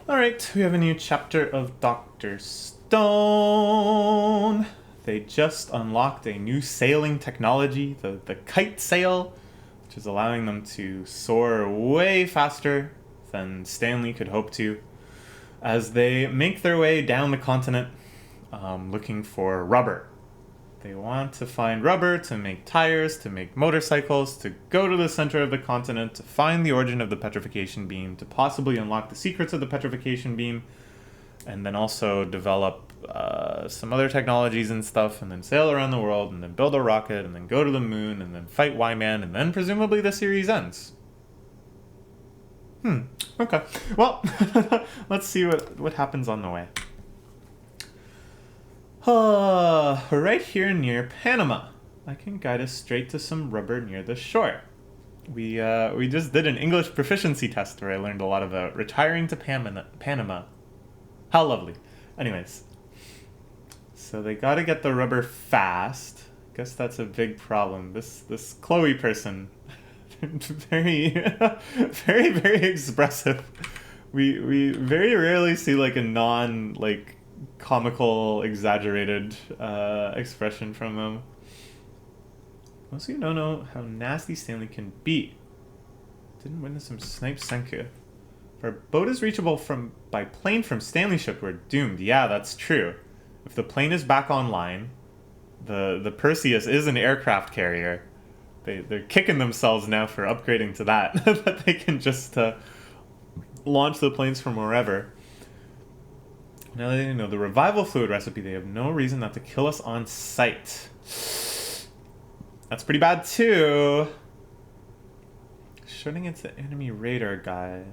Alright, we have a new chapter of Dr. Stone. They just unlocked a new sailing technology, the kite sail, which is allowing them to soar way faster than Stanley could hope to, as they make their way down the continent looking for rubber. They want to find rubber to make tires, to make motorcycles, to go to the center of the continent, to find the origin of the petrification beam, to possibly unlock the secrets of the petrification beam, and then also develop some other technologies and stuff, and then sail around the world, and then build a rocket, and then go to the moon, and then fight Y-Man, and then presumably the series ends. Okay. Well, let's see what happens on the way. Right here near Panama. I can guide us straight to some rubber near the shore. We just did an English proficiency test where I learned a lot about retiring to Panama. How lovely. Anyways, so they gotta get the rubber fast. Guess that's a big problem. This Chloe person, very, very, very expressive. We very rarely see like a comical, exaggerated expression from them. Most of you don't know how nasty Stanley can be. Didn't witness some snipe Senku. If our boat is reachable by plane from Stanley ship, we're doomed. Yeah, that's true. If the plane is back online, the Perseus is an aircraft carrier. They're kicking themselves now for upgrading to that. But they can just launch the planes from wherever. Now that they know the revival fluid recipe, they have no reason not to kill us on sight. That's pretty bad too. Shooting into the enemy radar guy.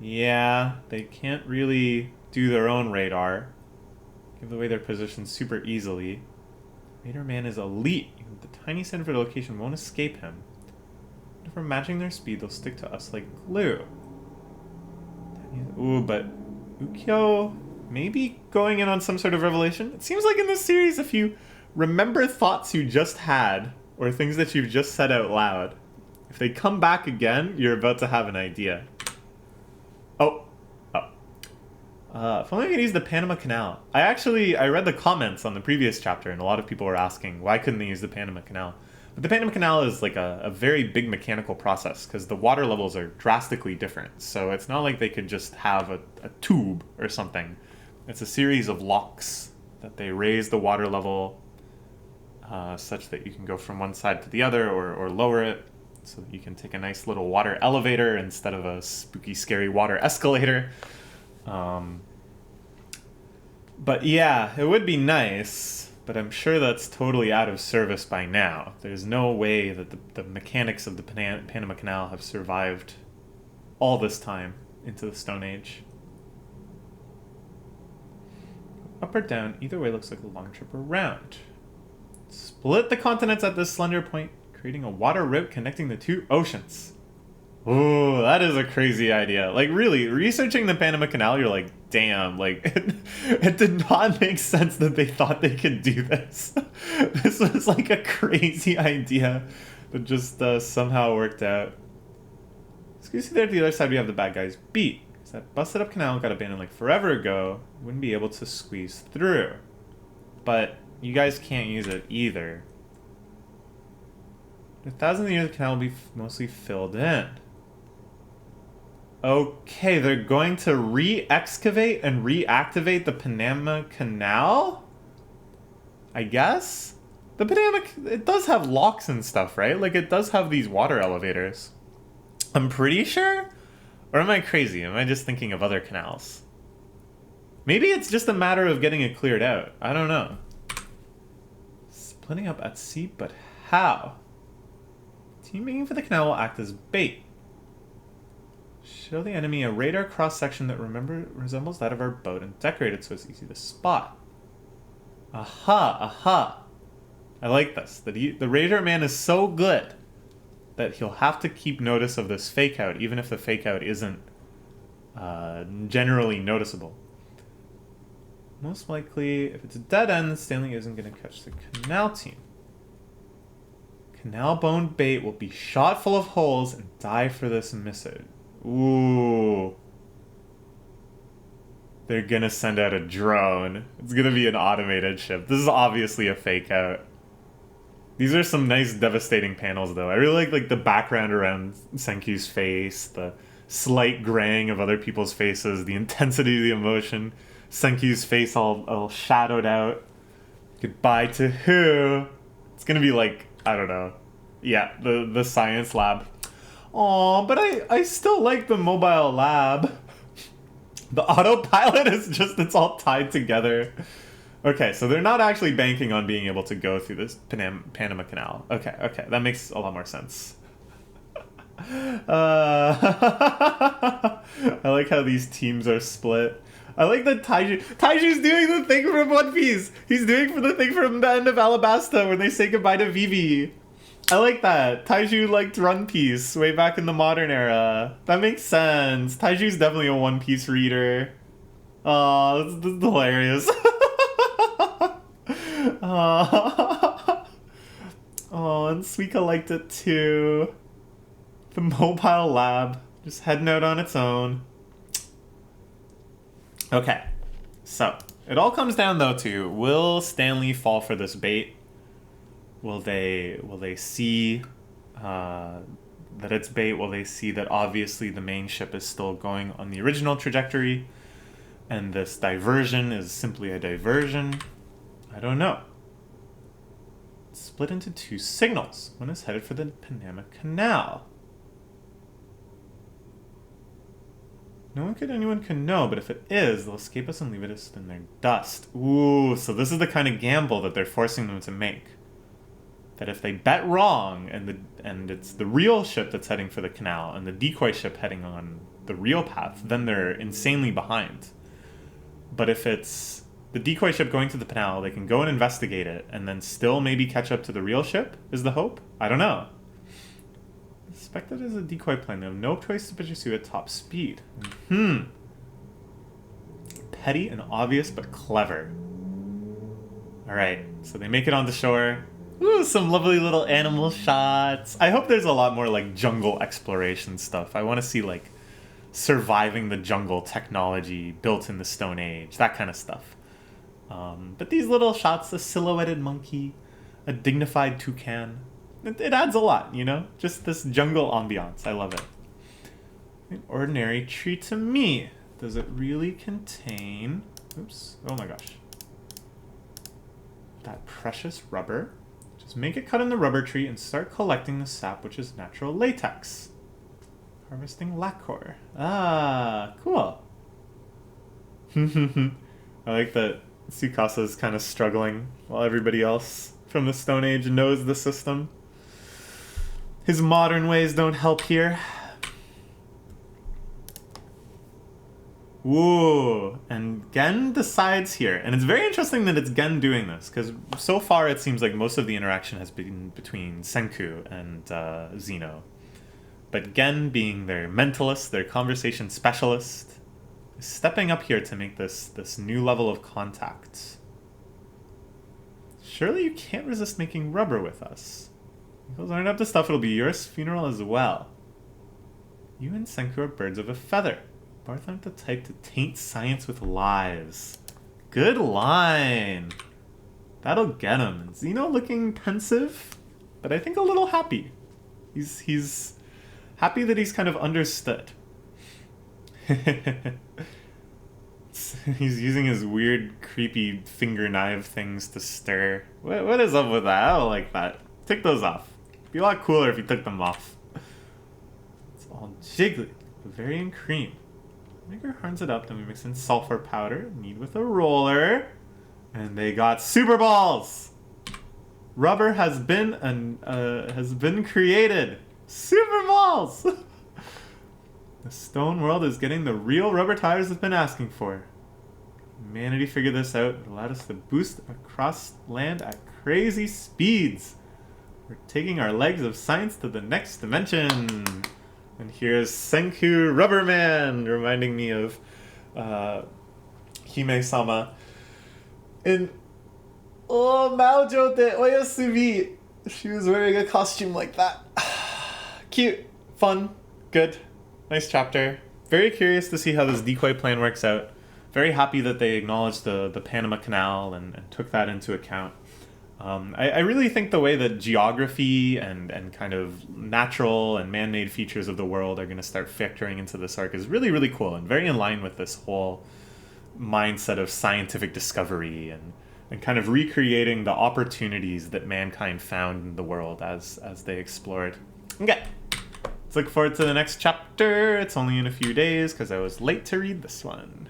Yeah, they can't really do their own radar. Give away their position super easily. Radar man is elite. Even the tiny center location won't escape him. If we're matching their speed, they'll stick to us like glue. Ooh, but Ukyo maybe going in on some sort of revelation. It seems like in this series, if you remember thoughts you just had, or things that you've just said out loud, if they come back again, you're about to have an idea. If only I could use the Panama Canal. I read the comments on the previous chapter, and a lot of people were asking, why couldn't they use the Panama Canal? But the Panama Canal is like a very big mechanical process, because the water levels are drastically different. So it's not like they could just have a tube or something. It's a series of locks that they raise the water level such that you can go from one side to the other, or lower it so that you can take a nice little water elevator instead of a spooky, scary water escalator. But yeah, it would be nice, but I'm sure that's totally out of service by now. There's no way that the mechanics of the Panama Canal have survived all this time into the Stone Age. Up or down, either way looks like a long trip around. Split the continents at this slender point, creating a water route connecting the two oceans. Ooh, that is a crazy idea. Like, really, researching the Panama Canal, you're like, damn, like, it did not make sense that they thought they could do this. This was like a crazy idea that just somehow worked out. So you see there at the other side, we have the bad guys beat. That busted up canal got abandoned like forever ago. Wouldn't be able to squeeze through. But you guys can't use it either. In 1,000 years, the canal will be mostly filled in. Okay, they're going to re-excavate and reactivate the Panama Canal? I guess? The Panama... It does have locks and stuff, right? Like, it does have these water elevators. I'm pretty sure? Or am I crazy? Am I just thinking of other canals? Maybe it's just a matter of getting it cleared out. I don't know. Splitting up at sea, but how? Teaming for the canal will act as bait. Show the enemy a radar cross-section that resembles that of our boat and decorate it so it's easy to spot. Aha. I like this. The radar man is so good that he'll have to keep notice of this fake out, even if the fake out isn't generally noticeable. Most likely, if it's a dead end, Stanley isn't going to catch the canal team. Canal bone bait will be shot full of holes and die for this missile. Ooh. they're gonna send out a drone. It's gonna be an automated ship. This is obviously a fake out. These are some nice devastating panels though. I really like the background around Senku's face, the slight graying of other people's faces, the intensity of the emotion. Senku's face all shadowed out. Goodbye to who? It's gonna be like, I don't know. Yeah, the science lab. Aw, but I still like the mobile lab. The autopilot is just, it's all tied together. Okay, so they're not actually banking on being able to go through this Panama Canal. Okay, that makes a lot more sense. I like how these teams are split. I like that Taiju's doing the thing from One Piece. He's doing the thing from the end of Alabasta when they say goodbye to Vivi. I like that. Taiju liked One Piece way back in the modern era. That makes sense. Taiju's definitely a One Piece reader. Aw, this is hilarious. Oh, and Suika liked it too. The mobile lab just heading out on its own. Okay, so it all comes down though to, will Stanley fall for this bait? Will they see that it's bait? Will they see that obviously the main ship is still going on the original trajectory, and this diversion is simply a diversion? I don't know. It's split into two signals. One is headed for the Panama Canal. Anyone can know, but if it is, they'll escape us and leave us in their dust. Ooh, so this is the kind of gamble that they're forcing them to make. That if they bet wrong, and it's the real ship that's heading for the canal, and the decoy ship heading on the real path, then they're insanely behind. But if it's the decoy ship going to the canal, they can go and investigate it, and then still maybe catch up to the real ship, is the hope? I don't know. I suspect that is a decoy plane. They have no choice to pursue at top speed. Petty and obvious, but clever. Alright, so they make it onto shore. Ooh, some lovely little animal shots. I hope there's a lot more like jungle exploration stuff. I want to see like surviving the jungle technology built in the Stone Age, that kind of stuff. But these little shots, a silhouetted monkey, a dignified toucan, it adds a lot, you know? Just this jungle ambiance. I love it. An ordinary tree to me. Does it really contain... Oops. Oh my gosh. That precious rubber. Just make it cut in the rubber tree and start collecting the sap, which is natural latex. Harvesting lacquer. Ah, cool. I like that Tsukasa's kind of struggling while everybody else from the Stone Age knows the system. His modern ways don't help here. Whoa, and Gen decides here, and it's very interesting that it's Gen doing this, because so far it seems like most of the interaction has been between Senku and Zeno. But Gen, being their mentalist, their conversation specialist, is stepping up here to make this new level of contact. Surely you can't resist making rubber with us. If you learn up the stuff, it'll be your funeral as well. You and Senku are birds of a feather. Both aren't the type to taint science with lies. Good line. That'll get him. Zeno looking pensive, but I think a little happy. He's happy that he's kind of understood. He's using his weird, creepy finger knife things to stir. What is up with that? I don't like that. Take those off. It'd be a lot cooler if you took them off. It's all jiggly. Bavarian cream. Vinegar hards it up, then we mix in sulfur powder, knead with a roller, and they got super balls. Rubber has been created. Super balls. The stone world is getting the real rubber tires it's been asking for. Humanity figured this out. It allowed us to boost across land at crazy speeds. We're taking our legs of science to the next dimension. And here's Senku Rubberman, reminding me of Hime-sama. In Maojo de Oyasumi, she was wearing a costume like that. Cute, fun, good, nice chapter. Very curious to see how this decoy plan works out. very happy that they acknowledged the Panama Canal and took that into account. I really think the way that geography and kind of natural and man-made features of the world are going to start factoring into this arc is really, really cool and very in line with this whole mindset of scientific discovery and kind of recreating the opportunities that mankind found in the world as they explored. Okay, let's look forward to the next chapter. It's only in a few days because I was late to read this one.